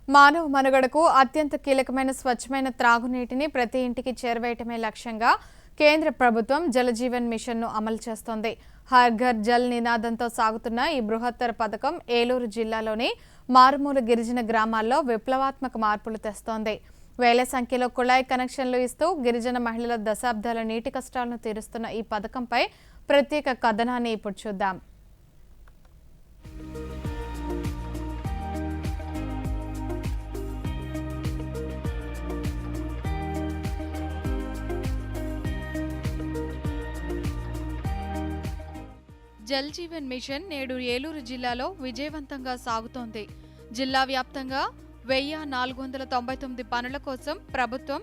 మానవ మనుగడకు అత్యంత కీలకమైన స్వచ్ఛమైన త్రాగునీటిని ప్రతి ఇంటికి చేరవేయటమే లక్ష్యంగా కేంద్ర ప్రభుత్వం జలజీవన్ మిషన్ను అమలు చేస్తోంది. హర్ ఘర్ జల్ నినాదంతో సాగుతున్న ఈ బృహత్తర పథకం ఏలూరు జిల్లాలోని మారుమూల గిరిజన గ్రామాల్లో విప్లవాత్మక మార్పులు తెస్తోంది. వేల సంఖ్యలో కుళాయి కనెక్షన్లు ఇస్తూ గిరిజన మహిళల దశాబ్దాల నీటి కష్టాలను తీరుస్తున్న ఈ పథకంపై ప్రత్యేక కథనాన్ని ఇప్పుడు చూద్దాం. జల్ జీవన్ మిషన్ నేడు ఏలూరు జిల్లాలో విజయవంతంగా సాగుతోంది. జిల్లా వ్యాప్తంగా 1499 పనుల కోసం ప్రభుత్వం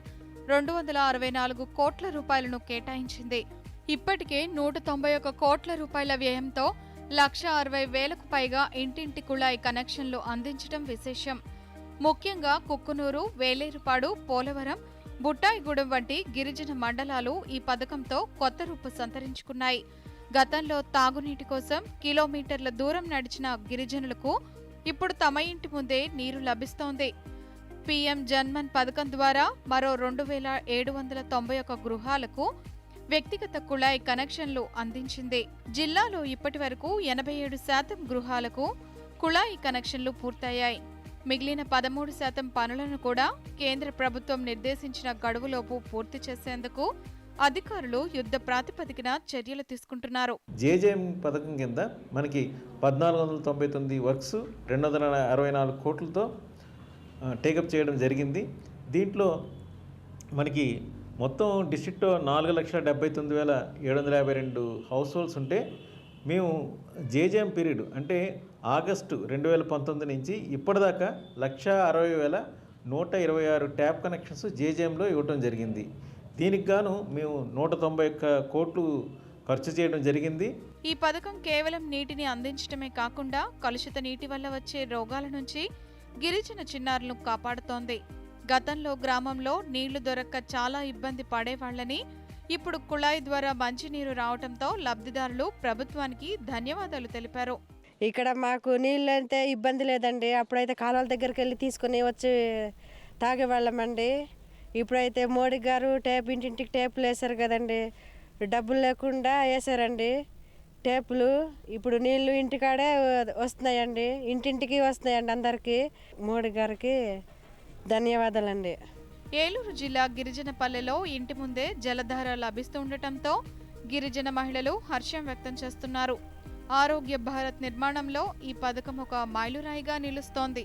264 కోట్ల రూపాయలను కేటాయించింది. ఇప్పటికే 191 కోట్ల రూపాయల వ్యయంతో 1,60,000కు పైగా ఇంటింటి కుళాయి కనెక్షన్లు అందించడం విశేషం. ముఖ్యంగా కుక్కునూరు, వేలేరుపాడు, పోలవరం, బుట్టాయిగూడెం వంటి గిరిజన మండలాలు ఈ పథకంతో కొత్త రూపు సంతరించుకున్నాయి. గతంలో తాగునీటి కోసం కిలోమీటర్ల దూరం నడిచిన గిరిజనులకు ఇప్పుడు తమ ఇంటి ముందే నీరు లభిస్తోంది. పీఎం జన్మన్ పథకం ద్వారా మరో 2,791 గృహాలకు వ్యక్తిగత కుళాయి కనెక్షన్లు అందించింది. జిల్లాలో ఇప్పటి వరకు 87% గృహాలకు కుళాయి కనెక్షన్లు పూర్తయ్యాయి. మిగిలిన 13% పనులను కూడా కేంద్ర ప్రభుత్వం నిర్దేశించిన గడువులోపు పూర్తి చేసేందుకు అధికారులు యుద్ధ ప్రాతిపదికన చర్యలు తీసుకుంటున్నారు. జేజేఎం పథకం కింద మనకి 1499 వర్క్స్ 264 కోట్లతో టేకప్ చేయడం జరిగింది. దీంట్లో మనకి మొత్తం డిస్ట్రిక్ట్లో 4,79,752 హౌస్ హోల్డ్స్ ఉంటే మేము జేజేఎం పీరియడ్ అంటే ఆగస్టు 2019 నుంచి ఇప్పటిదాకా 1,60,126 ట్యాప్ కనెక్షన్స్ జేజేఎంలో ఇవ్వటం జరిగింది. దీనికి గాను మేము 191 కోట్లు ఖర్చు చేయడం జరిగింది. ఈ పథకం కేవలం నీటిని అందించడమే కాకుండా కలుషిత నీటి వల్ల వచ్చే రోగాల నుంచి గిరిజన చిన్నారులను కాపాడుతోంది. గతంలో గ్రామంలో నీళ్లు దొరక్క చాలా ఇబ్బంది పడేవాళ్లని ఇప్పుడు కుళాయి ద్వారా మంచినీరు రావడంతో లబ్ధిదారులు ప్రభుత్వానికి ధన్యవాదాలు తెలిపారు. ఇక్కడ మాకు నీళ్ళు అంటే ఇబ్బంది లేదండి. అప్పుడైతే కాలువల దగ్గరికి వెళ్ళి తీసుకుని వచ్చి తాగేవాళ్ళమండి. ఇప్పుడైతే మోడీ గారు ఇంటింటికి టేపులు వేశారు కదండి, డబ్బులు లేకుండా వేశారండి టేపులు. ఇప్పుడు నీళ్లు ఇంటికాడే వస్తున్నాయండి, ఇంటింటికి వస్తున్నాయండి అందరికీ. మోడీ గారికి ధన్యవాదాలండి. ఏలూరు జిల్లా గిరిజన పల్లెలో ఇంటి ముందే జలధార లభిస్తుండటంతో గిరిజన మహిళలు హర్షం వ్యక్తం చేస్తున్నారు. ఆరోగ్య భారత్ నిర్మాణంలో ఈ పథకం ఒక మైలురాయిగా నిలుస్తోంది.